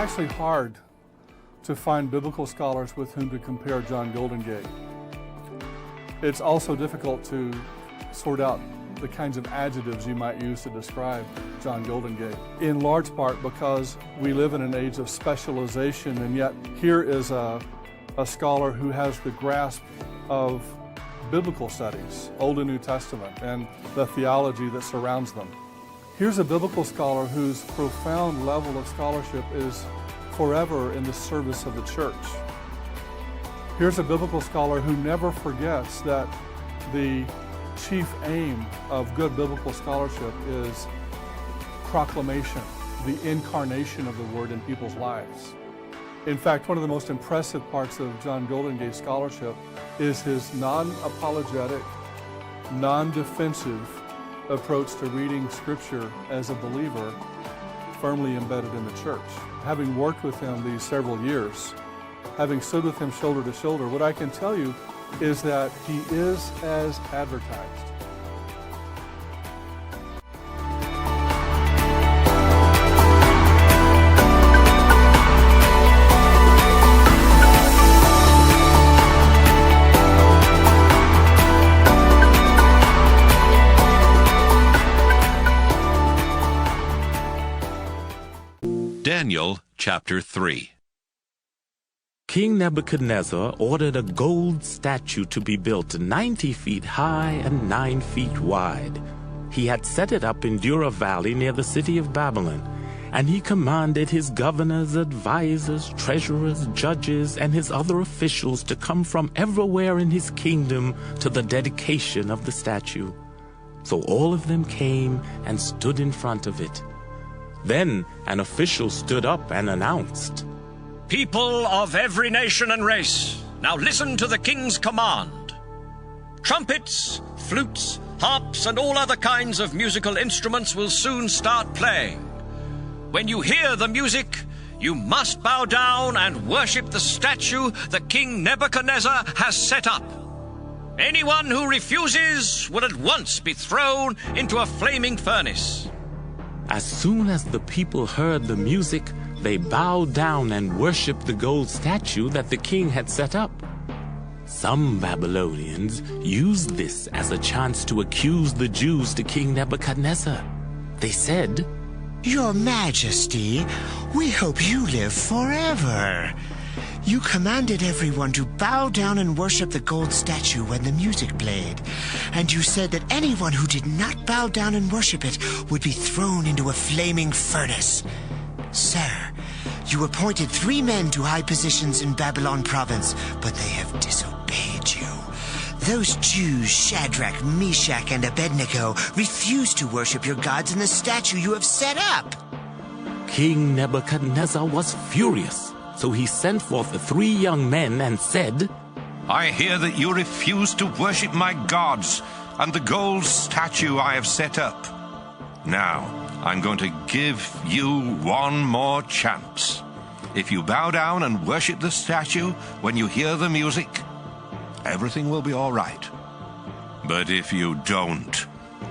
actually hard to find biblical scholars with whom to compare John Goldingay. It's also difficult to sort out the kinds of adjectives you might use to describe John Goldingay, in large part because we live in an age of specialization, and yet here is a scholar who has the grasp of biblical studies, Old and New Testament, and the theology that surrounds them. Here's a biblical scholar whose profound level of scholarship is forever in the service of the church. Here's a biblical scholar who never forgets that the chief aim of good biblical scholarship is proclamation, the incarnation of the Word in people's lives. In fact, one of the most impressive parts of John Goldingay's scholarship is his non-apologetic, non-defensive approach to reading Scripture as a believer firmly embedded in the church. Having worked with him these several years, having stood with him shoulder to shoulder, what I can tell you is that he is as advertised. Daniel chapter 3. King Nebuchadnezzar ordered a gold statue to be built 90 feet high and 9 feet wide. He had set it up in Dura Valley near the city of Babylon, and he commanded his governors, advisors, treasurers, judges, and his other officials to come from everywhere in his kingdom to the dedication of the statue. So all of them came and stood in front of it. Then an official stood up and announced, "People of every nation and race, now listen to the king's command. Trumpets, flutes, harps, and all other kinds of musical instruments will soon start playing. When you hear the music, you must bow down and worship the statue that King Nebuchadnezzar has set up. Anyone who refuses will at once be thrown into a flaming furnace." As soon as the people heard the music, they bowed down and worshipped the gold statue that the king had set up. Some Babylonians used this as a chance to accuse the Jews to King Nebuchadnezzar. They said, "Your Majesty, we hope you live forever. You commanded everyone to bow down and worship the gold statue when the music played, and you said that anyone who did not bow down and worship it would be thrown into a flaming furnace. Sir, you appointed 3 men to high positions in Babylon province, but they have disobeyed you. Those Jews, Shadrach, Meshach, and Abednego, refused to worship your gods and the statue you have set up." King Nebuchadnezzar was furious, so he sent forth the 3 young men and said, I hear that you refuse to worship my gods and the gold statue I have set up. Now, I'm going to give you one more chance. If you bow down and worship the statue when you hear the music, everything will be all right. But if you don't,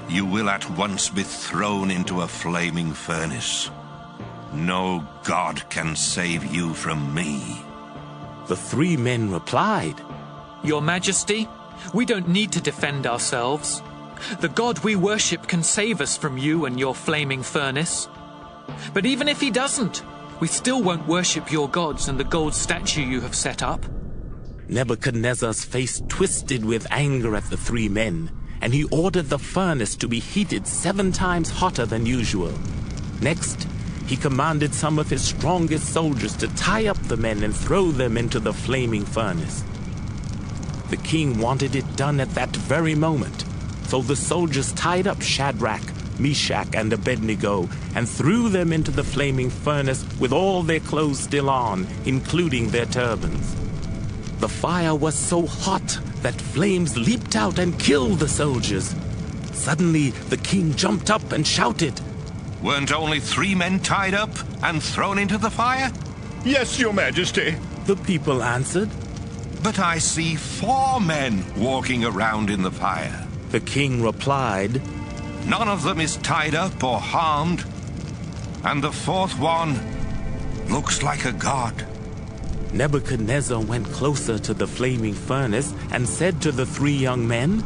you will at once be thrown into a flaming furnace. No God can save you from me." The 3 men replied, "Your Majesty, we don't need to defend ourselves. The God we worship can save us from you and your flaming furnace. But even if he doesn't, we still won't worship your gods and the gold statue you have set up." Nebuchadnezzar's face twisted with anger at the 3 men, and he ordered the furnace to be heated 7 times hotter than usual. Next, he commanded some of his strongest soldiers to tie up the men and throw them into the flaming furnace. The king wanted it done at that very moment, so the soldiers tied up Shadrach, Meshach, and Abednego and threw them into the flaming furnace with all their clothes still on, including their turbans. The fire was so hot that flames leaped out and killed the soldiers. Suddenly, the king jumped up and shouted, Weren't only 3 men tied up and thrown into the fire? Yes, Your Majesty. The people answered. But I see 4 men walking around in the fire. The king replied, None of them is tied up or harmed. And the 4th one, looks like a god. Nebuchadnezzar went closer to the flaming furnace and said to the three young men,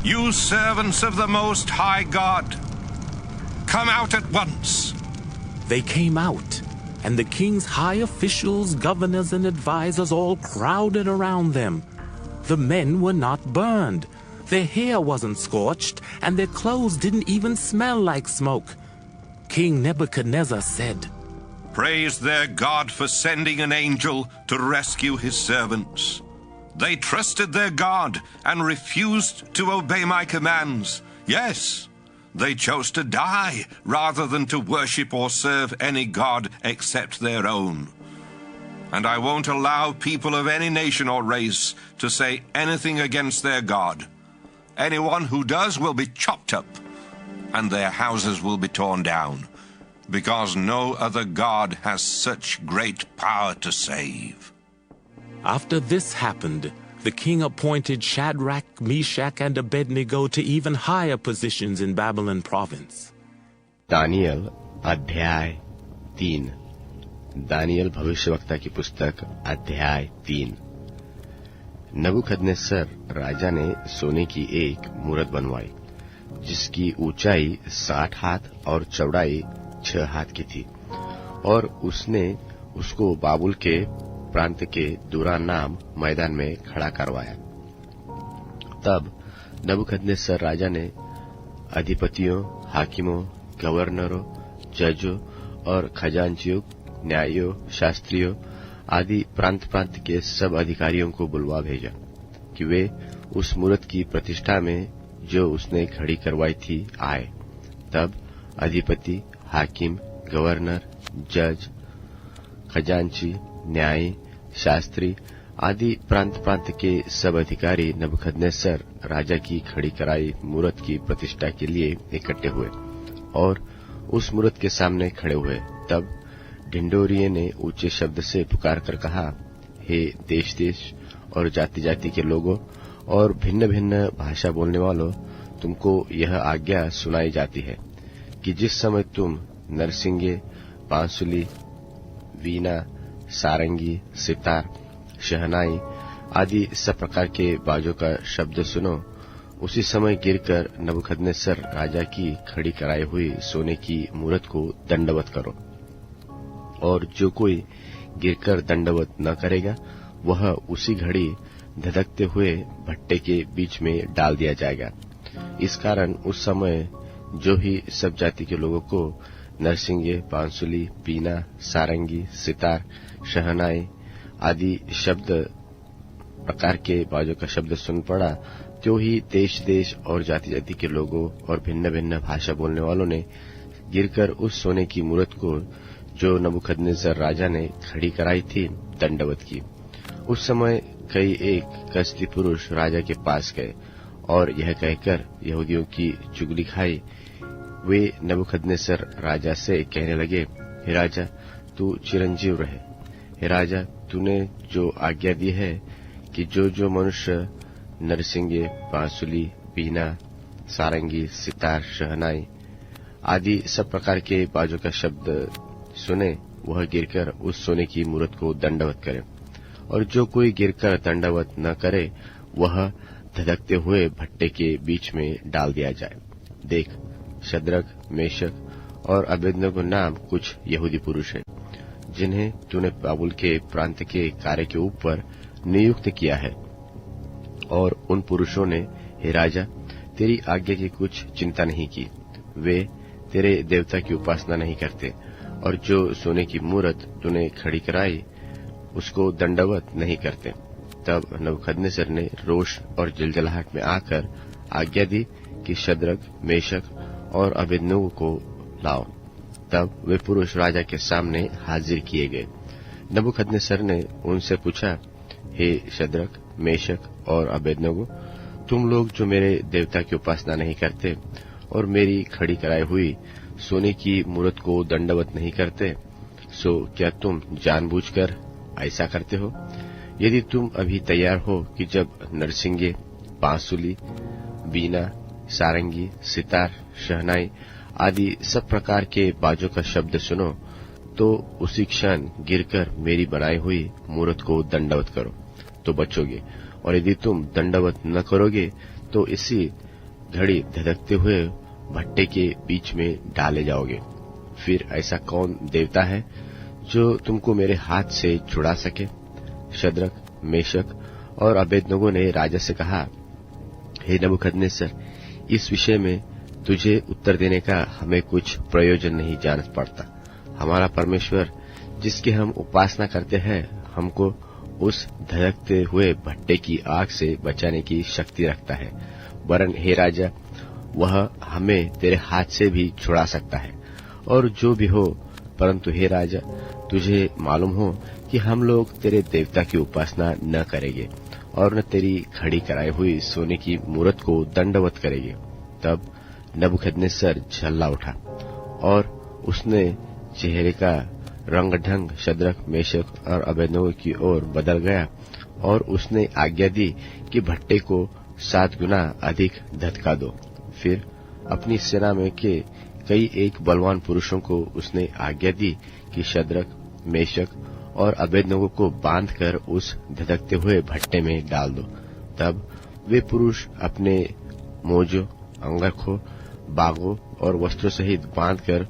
You servants of the Most High God, come out at once. They came out, and the king's high officials, governors, and advisors all crowded around them. The men were not burned. Their hair wasn't scorched, and their clothes didn't even smell like smoke. King Nebuchadnezzar said, Praise their God for sending an angel to rescue his servants. They trusted their God and refused to obey my commands. Yes, they chose to die rather than to worship or serve any god except their own. And I won't allow people of any nation or race to say anything against their God. Anyone who does will be chopped up, and their houses will be torn down, because no other God has such great power to save. After this happened, the king appointed Shadrach, Meshach, and Abednego to even higher positions in Babylon province. Daniel अध्याय 3। Daniel भविष्यवक्ता की पुस्तक अध्याय 3। नबूकदनेस्सर राजा ने सोने की एक मूरत बनवाई, जिसकी ऊंचाई 60 हाथ और चौड़ाई 6 हाथ की थी, और उसने उसको बाबुल के प्रांत के दूरा नाम मैदान में खड़ा करवाया। तब नबूकदनेस्सर राजा ने अधिपतियों, हाकिमों, गवर्नरों, जजों और खजांचियों, न्यायियों, शास्त्रियों आदि प्रांत प्रांत के सब अधिकारियों को बुलवा भेजा कि वे उस मूरत की प्रतिष्ठा में जो उसने खड़ी करवाई थी आए। तब अधिपति, हाकिम, गवर्नर, जज, खजांची, न्यायी, शास्त्री आदि प्रांत प्रांत के सब अधिकारी नबूकदनेस्सर राजा की खड़ी कराई मूरत की प्रतिष्ठा के लिए इकट्ठे हुए और उस मूरत के सामने खड़े हुए। तब ढिंढोरिये ने ऊंचे शब्द से पुकार कर कहा, हे देश देश और जाति जाति के लोगों और भिन्न भिन्न भाषा बोलने वालों, तुमको यह आज्ञा सुनाई जाती है कि जिस समय तुम नरसिंगे, बांसुली, वीणा, सारंगी, सितार, शहनाई आदि सब प्रकार के बाजों का शब्द सुनो, उसी समय गिरकर नबूकदनेस्सर राजा की खड़ी कराई हुई सोने की मूरत को दंडवत करो। और जो कोई गिरकर दंडवत न करेगा, वह उसी घड़ी धधकते हुए भट्टे के बीच में डाल दिया जाएगा। इस कारण उस समय जो ही सब जाति के लोगों को नरसिंगे, बांसुली, वीणा, सारंगी, सितार, शहनाई आदि शब्द प्रकार के बाजों का शब्द सुन पड़ा, त्यों ही देश देश और जाति जाति के लोगों और भिन्न भिन्न भाषा बोलने वालों ने गिरकर उस सोने की मूरत को जो नबूकदनेस्सर राजा ने खड़ी कराई थी दंडवत की। उस समय कई एक कसदी पुरुष राजा के पास गए और यह कहकर यहूदियों की चुगली खाई। वे नबूकदनेस्सर राजा से कहने लगे, हे राजा, तू चिरंजीव रहे। हे राजा, तूने जो आज्ञा दी है कि जो मनुष्य नरसिंगे, बांसुली, वीणा, सारंगी, सितार, शहनाई आदि सब प्रकार के बाजों का शब्द सुने, वह गिरकर उस सोने की मूरत को दंडवत करे, और जो कोई गिरकर दंडवत न करे, वह धधकते हुए भट्टे के बीच में डाल दिया जाए। देख, शद्रक, मेशक और अबेदनगो नाम कुछ यहूदी पुरुष हैं, जिन्हें तूने बाबुल के प्रांत के कार्य के ऊपर नियुक्त किया है। और उन पुरुषों ने, हे राजा, तेरी आज्ञा की कुछ चिंता नहीं की। वे तेरे देवता की उपासना नहीं करते, और जो सोने की मूरत तूने खड़ी कराई उसको दंडवत नहीं करते। तब नबूकदनेस्सर ने रोष और जलजलाहट में आकर आज्ञा दी कि शद्रक, मेशक और अबेदनगो को लाओ। तब वे पुरुष राजा के सामने हाजिर किए गए। नबूकदनेस्सर ने उनसे पूछा, हे शद्रक, मेशक और अबेदनगो, तुम लोग जो मेरे देवता की उपासना नहीं करते और मेरी खड़ी कराई हुई सोने की मूरत को दंडवत नहीं करते, सो क्या तुम जानबूझकर ऐसा करते हो? यदि तुम अभी तैयार हो कि जब नरसिंगे, बांसुली, वीणा, सारंगी, सितार, शहनाई आदि सब प्रकार के बाजों का शब्द सुनो, तो उसी क्षण गिरकर मेरी बनाई हुई मूर्त को दंडवत करो तो बचोगे, और यदि तुम दंडवत न करोगे तो इसी घड़ी धधकते हुए भट्टे के बीच में डाले जाओगे। फिर ऐसा कौन देवता है जो तुमको मेरे हाथ से छुड़ा सके? शद्रक, मेशक और अबेदनगो ने राजा से कहा, हे नबूकदनेस्सर, इस विषय में तुझे उत्तर देने का हमें कुछ प्रयोजन नहीं जान पड़ता। हमारा परमेश्वर जिसकी हम उपासना करते हैं हमको उस धधकते हुए भट्टे की आग से बचाने की शक्ति रखता है, वरन हे राजा, वह हमें तेरे हाथ से भी छुड़ा सकता है। और जो भी हो, परंतु हे राजा, तुझे मालूम हो कि हम लोग तेरे देवता की उपासना न करेंगे और न तेरी खड़ी कराई हुई सोने की मूर्त को दंडवत करेंगे। तब नबूकदनेस्सर झल्ला उठा और उसने चेहरे का रंग ढंग शद्रक, मेशक और अबेदनगो की ओर बदल गया, और उसने आज्ञा दी कि भट्टे को 7 गुना अधिक धधका दो। फिर अपनी सेना में के कई एक बलवान पुरुषों को उसने आज्ञा दी कि शद्रक, मेशक और अबेदनगो को बांधकर उस धधकते हुए भट्टे में डाल दो। तब वे पुरुष अपने मोजों, अंगरखों, बागों और वस्त्रों सहित बांधकर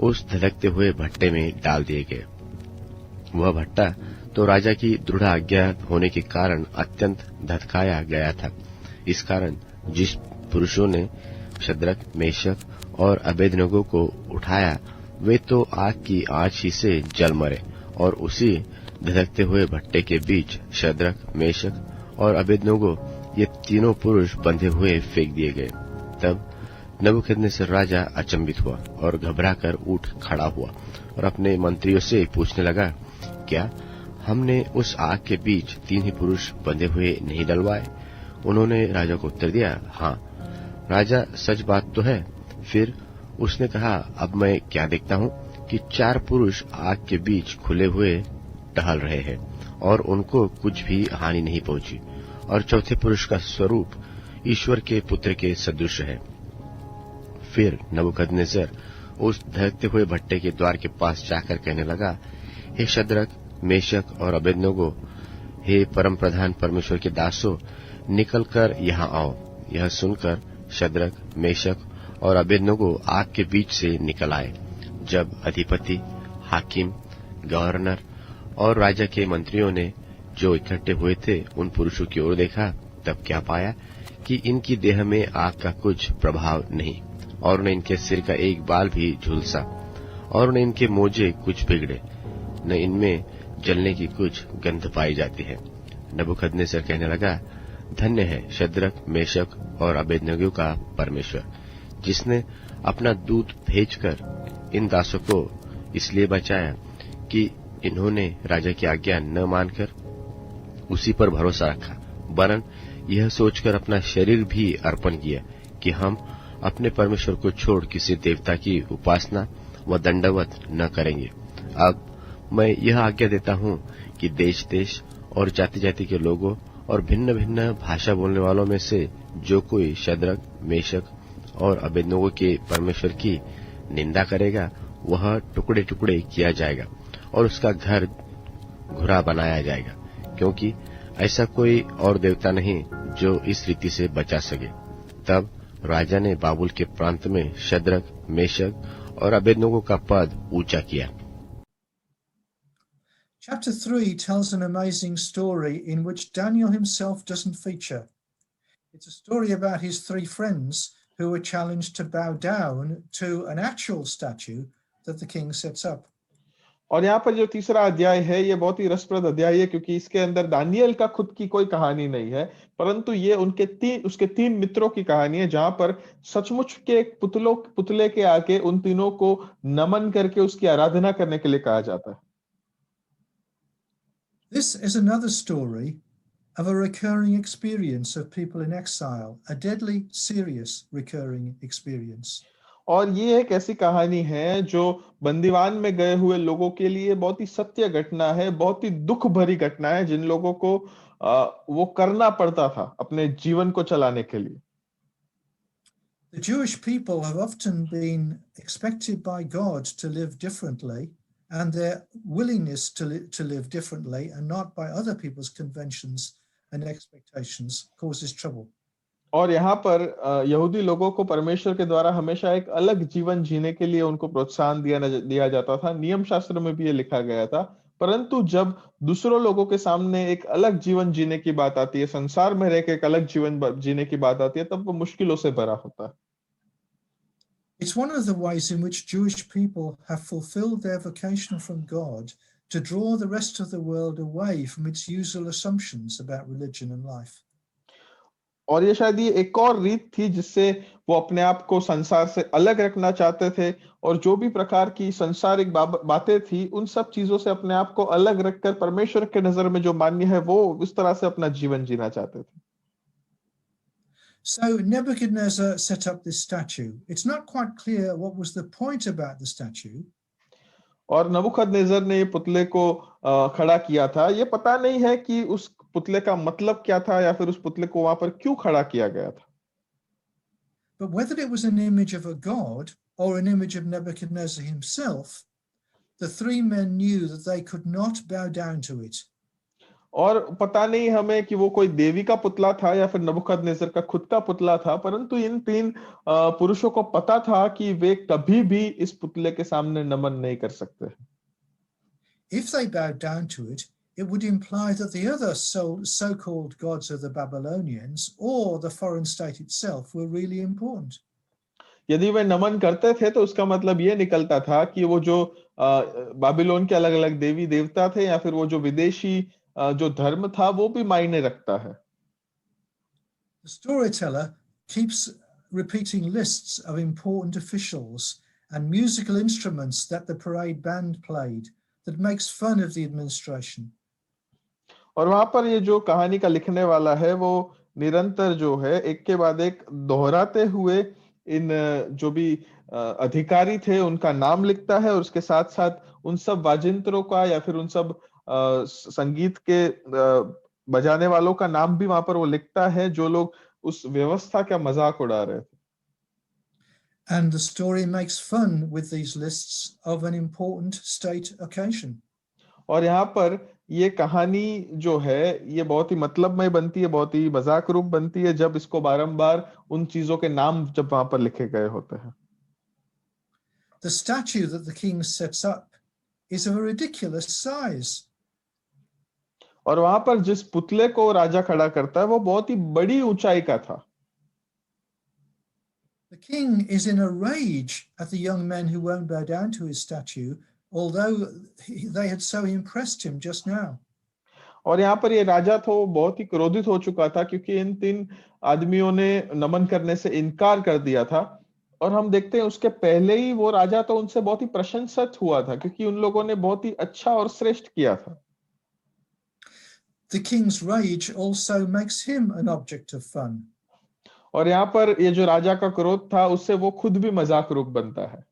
उस धधकते हुए भट्टे में डाल दिए गए। वह भट्टा तो राजा की दृढ़ आज्ञा होने के कारण अत्यंत धधकाया गया था। इस कारण जिस पुरुषों ने शद्रक, मेशक और अबेदनगो को उठाया वे तो आग की आंच ही से जल मरे, और उसी धधकते हुए भट्टे के बीच शद्रक, मेशक और अबेदनगो ये तीनों पुरुष बंधे हुए फेंक दिए गए। तब नबूकदनेस्सर राजा अचंभित हुआ और घबराकर उठ खड़ा हुआ और अपने मंत्रियों से पूछने लगा, क्या हमने उस आग के बीच 3 ही पुरुष बंधे हुए नहीं डलवाए? उन्होंने राजा को उत्तर दिया, हाँ राजा, सच बात तो है। फिर उसने कहा, अब मैं क्या देखता हूँ कि 4 पुरुष आग के बीच खुले हुए टहल रहे हैं और उनको कुछ भी हानि नहीं पहुंची, और चौथे पुरुष का स्वरूप ईश्वर के पुत्र के सदृश है। फिर नबूकदनेस्सर उस धधकते हुए भट्टे के द्वार के पास जाकर कहने लगा, हे शद्रक, मेशक और अबेदनगो, हे परम प्रधान परमेश्वर के दासों, निकलकर यहाँ आओ। यह सुनकर शद्रक, मेशक और अबेदनगो आग के बीच से निकल आए। जब अधिपति, हाकिम, गवर्नर और राजा के मंत्रियों ने जो इकट्ठे हुए थे उन पुरुषों की ओर देखा, तब क्या पाया कि इनकी देह में आग का कुछ प्रभाव नहीं, और न इनके सिर का एक बाल भी झुलसा, और न इनके मोजे कुछ बिगड़े, न इनमें जलने की कुछ गंध पाई जाती है। नबूकदनेस्सर कहने लगा, धन्य है शद्रक, मेशक और अबेदनगो का परमेश्वर, जिसने अपना दूत भेजकर इन दासों को इसलिए बचाया कि इन्होंने राजा की आज्ञा न मानकर उसी पर भरोसा रखा, वरन यह सोचकर अपना शरीर भी अर्पण किया कि हम अपने परमेश्वर को छोड़ किसी देवता की उपासना व दंडवत न करेंगे। अब मैं यह आज्ञा देता हूँ कि देश देश और जाति जाति के लोगों और भिन्न भिन्न भाषा बोलने वालों में से जो कोई शद्रक, मेशक और अबेदनगो के परमेश्वर की निंदा करेगा वह टुकड़े टुकड़े किया जाएगा और उसका घर घुरा बनाया जाएगा, क्योंकि ऐसा कोई और देवता नहीं जो इस रीति से बचा सके। तब राजा ने बाबुल के प्रांत में शद्रक, मेशक और अबेदनगो का पद ऊंचा किया। Chapter 3 tells an amazing story in which Daniel himself doesn't feature. It's a story about his 3 friends who were challenged to bow down to an actual statue that the king sets up. और यहाँ पर जो तीसरा अध्याय है ये बहुत ही रसप्रद अध्याय है, क्योंकि इसके अंदर दानियल का खुद की कोई कहानी नहीं है, परंतु ये उसके 3 मित्रों की कहानी है, जहां पर सचमुच के पुतले के आगे उन तीनों को नमन करके उसकी आराधना करने के लिए कहा जाता है। This is another story of a recurring experience of people in exile, a deadly serious recurring experience. और ये एक ऐसी कहानी है जो बंदीवान में गए हुए लोगों के लिए बहुत ही सत्य घटना है, बहुत ही दुख भरी घटना है, जिन लोगों को वो करना पड़ता था अपने जीवन को चलाने के लिए। The Jewish people have often been expected by God to live differently and their willingness to live differently and not by other people's conventions and expectations causes trouble. और यहाँ पर यहूदी लोगों को परमेश्वर के द्वारा हमेशा एक अलग जीवन जीने के लिए उनको प्रोत्साहन दिया जाता था। नियम शास्त्र में भी ये लिखा गया था। परंतु जब दूसरों लोगों के सामने एक अलग जीवन जीने की बात आती है, संसार में रह के एक अलग जीवन जीने की बात आती है, तब वो मुश्किलों से भरा होता है। It's one of the ways in which Jewish people have fulfilled their vocation from God to draw the rest of the world away from its usual assumptions about religion and life. और ये शायद ये एक और रीत थी जिससे वो अपने आप को संसार से अलग रखना चाहते थे, और जो भी प्रकार की संसारिक बातें थी उन सब चीजों से अपने आप को अलग रखकर परमेश्वर के नजर में जो मान्य है वो उस तरह से अपना जीवन जीना चाहते थे। So Nebuchadnezzar set up this statue. It's not quite clear what was the point about the statue. और नबूखदनेस्सर ने ये पुतले को खड़ा किया था। ये पता नहीं है कि उस पुतले का मतलब क्या था या फिर उस पुतले को वहां पर क्यों खड़ा किया गया था। But whether it was an image of a god or an image of Nebuchadnezzar himself, the three men knew that they could not bow down to it. और पता नहीं हमें कि वो कोई देवी का पुतला था या फिर नबूखदनेस्सर का खुद का पुतला था, परंतु इन तीन पुरुषों को पता था कि वे कभी भी इस पुतले के सामने नमन नहीं कर सकते। If they bowed down to it, it would imply that the other so-called gods of the Babylonians or the foreign state itself were really important. यदि वे नमन करते थे तो उसका मतलब ये निकलता था कि वो जो बाबिलोन के अलग अलग देवी देवता थे या फिर वो जो विदेशी जो धर्म था वो भी मायने रखता है। The storyteller keeps repeating lists of important officials and musical instruments that the parade band played that makes fun of the administration. और वहां पर ये जो कहानी का लिखने वाला है वो निरंतर जो है एक के बाद एक दोहराते हुए इन जो भी अधिकारी थे उनका नाम लिखता है, और उसके साथ साथ उन सब वाजिंत्रों का या फिर उन सब संगीत के बजाने वालों का नाम भी वहां पर वो लिखता है जो लोग उस व्यवस्था का मजाक उड़ा रहे थे। And the story makes fun with these lists of an important state occasion. और यहाँ पर ये कहानी जो है ये बहुत ही मतलबमय बनती है, बहुत ही मजाक रूप बनती है जब इसको बारंबार उन चीजों के नाम जब वहां पर लिखे गए होते हैं। The statue that the king sets up is of a ridiculous size. और वहां पर जिस पुतले को राजा खड़ा करता है वो बहुत ही बड़ी ऊंचाई का था। The king is in a rage at the young men who won't bow down to his statue, although they had so impressed him just now. और यहाँ पर ये राजा तो बहुत ही क्रोधित हो चुका था क्योंकि इन तीन आदमियों ने नमन करने से इनकार कर दिया था, और हम देखते हैं उसके पहले ही वो राजा तो उनसे बहुत ही प्रशंसित हुआ था क्योंकि उन लोगों ने बहुत ही अच्छा और श्रेष्ठ किया था। The king's rage also makes him an object of fun. और यहाँ पर ये जो राजा का क्रोध था उससे वो खुद भी मजाक रूप बनता है।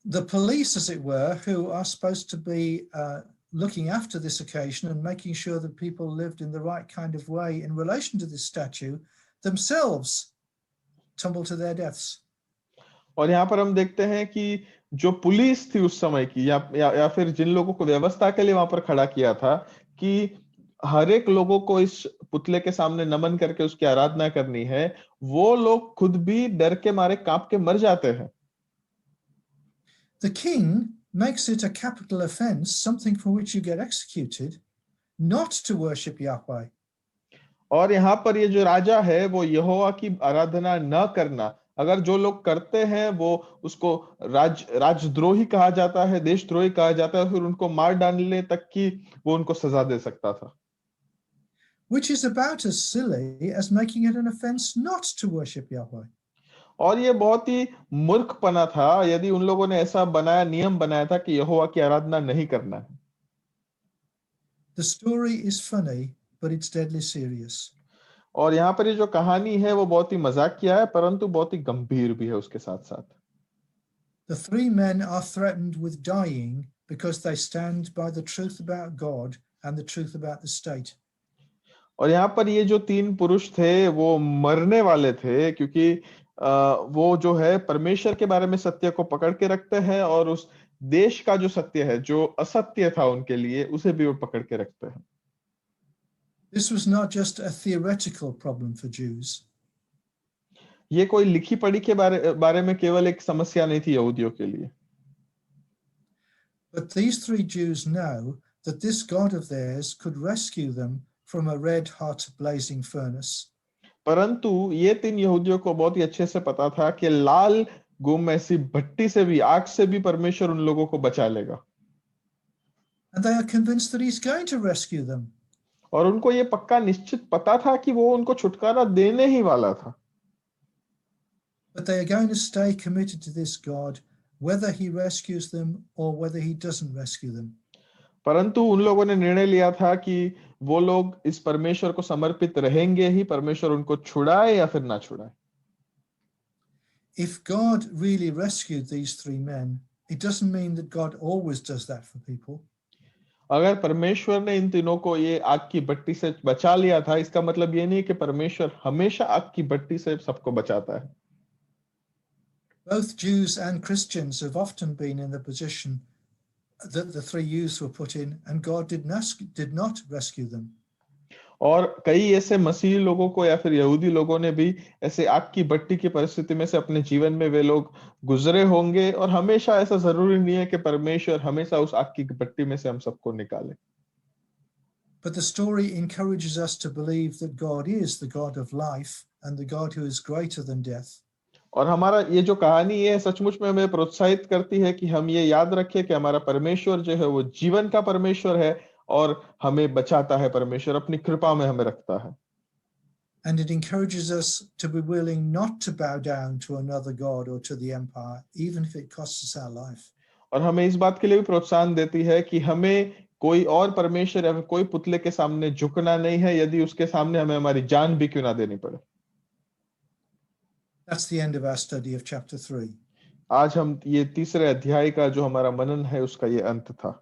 The police, as it were, who are supposed to be looking after this occasion and making sure that people lived in the right kind of way in relation to this statue, themselves tumble to their deaths. और यहाँ पर हम देखते हैं कि जो police थी उस समय की या फिर जिन लोगों को व्यवस्था के लिए वहां पर खड़ा किया था कि हर एक लोगों को इस पुतले के सामने नमन करके उसकी आराधना करनी है, वो लोग खुद भी डर के मारे कांप के मर जाते हैं। The king makes it a capital offense, something for which you get executed, not to worship Yahweh. और यहाँ पर ये जो राजा है वो यहोवा की आराधना न करना, अगर जो लोग करते हैं वो उसको राजद्रोही कहा जाता है, देशद्रोही कहा जाता है, फिर उनको मार डालने तक की वो उनको सजा दे सकता था। Which is about as silly as making it an offense not to worship Yahweh. और ये बहुत ही मूर्खपना था यदि उन लोगों ने ऐसा नियम बनाया था कि यहोवा की आराधना नहीं करना है। The story is funny, but it's deadly serious. और यहाँ पर ये जो कहानी है वो बहुत ही मजाकिया है परंतु बहुत ही गंभीर भी है उसके साथ साथ। The three men are threatened with dying because they stand by the truth about God and the truth about the state. और यहाँ पर ये जो तीन पुरुष थे वो मरने वाले थे क्योंकि वो जो है परमेश्वर के बारे में सत्य को पकड़ के रखते हैं और उस देश का जो सत्य है, जो असत्य था उनके लिए, उसे भी वो पकड़ के रखते हैं। This was not just a theoretical problem for Jews. ये कोई लिखी पढ़ी के बारे में केवल एक समस्या नहीं थी यहूदियों के लिए। But these three Jews know that this God of theirs could rescue them from a red-hot blazing furnace. परंतु ये 3 यहूदियों को बहुत ही अच्छे से पता था कि लाल गुम ऐसी भट्टी से भी, आग से भी परमेश्वर उन लोगों को बचा लेगा। And they are convinced that he's going to rescue them. और उनको ये पक्का निश्चित पता था कि वो उनको छुटकारा देने ही वाला था। But they are going to stay committed to this God, whether he rescues them or whether he doesn't rescue them. परंतु उन लोगों ने निर्णय लिया था कि वो लोग इस परमेश्वर को समर्पित रहेंगे ही, परमेश्वर उनको छुड़ाए या फिर ना छुड़ाए। If God really rescued these three men, it doesn't mean that God always does that for people. अगर परमेश्वर ने इन तीनों को ये आग की भट्टी से बचा लिया था, इसका मतलब ये नहीं कि परमेश्वर हमेशा आग की भट्टी से सबको बचाता है। Both Jews and Christians have often been in the position that the three youths were put in, and God did not rescue them. और कई ऐसे मसीही लोगों को या फिर यहूदी लोगों ने भी ऐसे आग की भट्टी की परिस्थिति में से अपने जीवन में वे लोग गुजरे होंगे, और हमेशा ऐसा जरूरी नहीं है कि परमेश्वर हमेशा उस आग की भट्टी में से हम सबको निकाले। But the story encourages us to believe that God is the God of life and the God who is greater than death. और हमारा ये जो कहानी है सचमुच में हमें प्रोत्साहित करती है कि हम ये याद रखें कि हमारा परमेश्वर जो है वो जीवन का परमेश्वर है, और हमें बचाता है, परमेश्वर अपनी कृपा में हमें रखता है। And it encourages us to be willing not to bow down to another God or to the empire, even if it costs us our life. और हमें इस बात के लिए भी प्रोत्साहन देती है कि हमें कोई और परमेश्वर या फिर कोई पुतले के सामने झुकना नहीं है, यदि उसके सामने हमें हमारी जान भी क्यों ना देनी पड़े। That's the end of our study of chapter 3. आज हम ये तीसरे अध्याय का जो हमारा मनन है उसका ये अंत था।